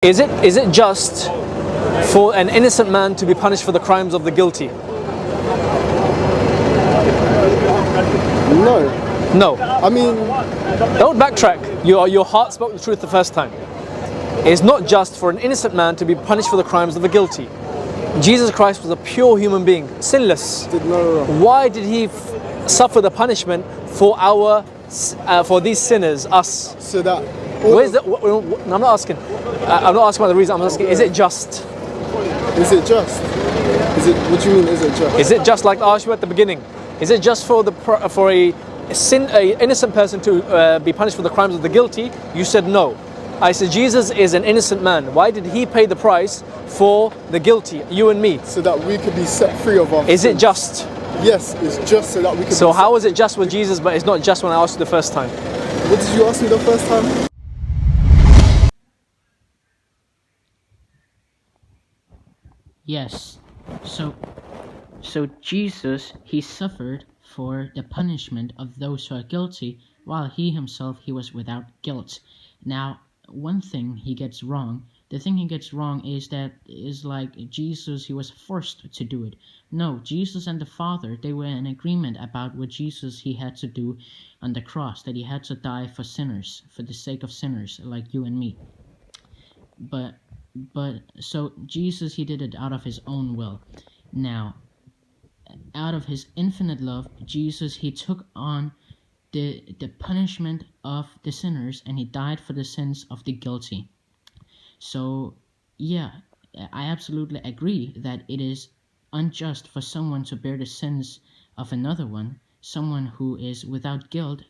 Is it just for an innocent man to be punished for the crimes of the guilty? No. No. I mean, Don't backtrack. Your heart spoke the truth the first time. It's not just for an innocent man to be punished for the crimes of the guilty. Jesus Christ was a pure human being, sinless. no. Why did he suffer the punishment for for these sinners, us? So that. Where's the? No, I'm not asking. I'm not asking about the reason. I'm asking: is it just? Is it just? Is it? What do you mean? Is it just? Is it just like I asked you at the beginning? Is it just for a innocent person to be punished for the crimes of the guilty? You said no. I said Jesus is an innocent man. Why did he pay the price for the guilty, you and me? So that we could be set free of our Is sins. it just? Yes, it's just so that we could. So how is it just with Jesus, but it's not just when I asked you the first time? What did you ask me the first time? Yes. So Jesus, he suffered for the punishment of those who are guilty, while he himself, he was without guilt. Now, one thing he gets wrong, the thing he gets wrong is like Jesus, he was forced to do it. No, Jesus and the Father, they were in agreement about what Jesus, he had to do on the cross, that he had to die for sinners, for the sake of sinners, like you and me. But so Jesus, he did it out of his own will. Now, out of his infinite love, Jesus, he took on the punishment of the sinners, and he died for the sins of the guilty. So yeah, I absolutely agree that it is unjust for someone to bear the sins of another one. Someone who is without guilt,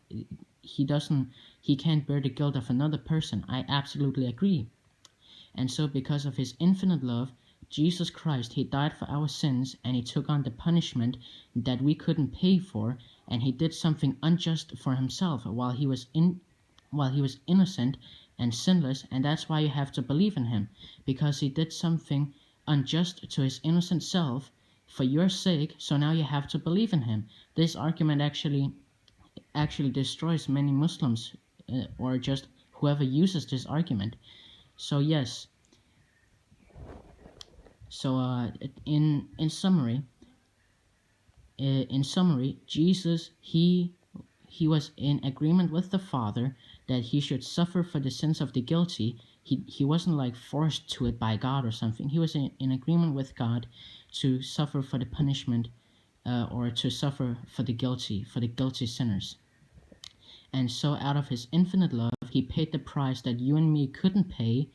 he can't bear the guilt of another person. I absolutely agree. And so because of his infinite love, Jesus Christ, he died for our sins, and he took on the punishment that we couldn't pay for, and he did something unjust for himself while he was innocent and sinless. And that's why you have to believe in him, because he did something unjust to his innocent self for your sake. So now you have to believe in him. This argument actually destroys many Muslims, or just whoever uses this argument. So yes. So in summary, Jesus, he was in agreement with the Father that he should suffer for the sins of the guilty. He wasn't like forced to it by God or something. He was in agreement with God to suffer for the punishment, or to suffer for the guilty sinners. And so out of his infinite love, he paid the price that you and me couldn't pay,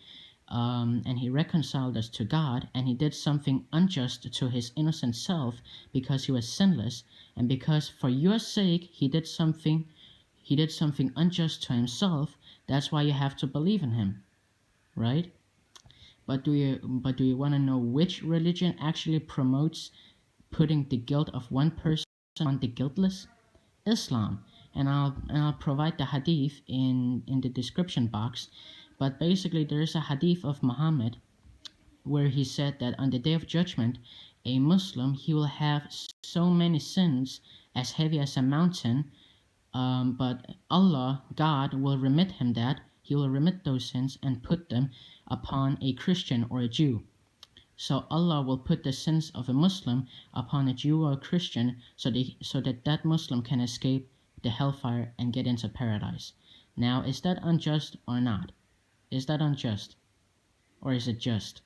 and he reconciled us to God, and he did something unjust to his innocent self because he was sinless, and because for your sake he did something unjust to himself. That's why you have to believe in him, right? But do you want to know which religion actually promotes putting the guilt of one person on the guiltless? Islam. And I'll provide the hadith in the description box. But basically, there is a hadith of Muhammad where he said that on the Day of Judgment, a Muslim, he will have so many sins as heavy as a mountain, but Allah, God, will remit him that. He will remit those sins and put them upon a Christian or a Jew. So Allah will put the sins of a Muslim upon a Jew or a Christian, so that Muslim can escape the hellfire and get into paradise. Now, is that unjust or not? Is that unjust? Or is it just?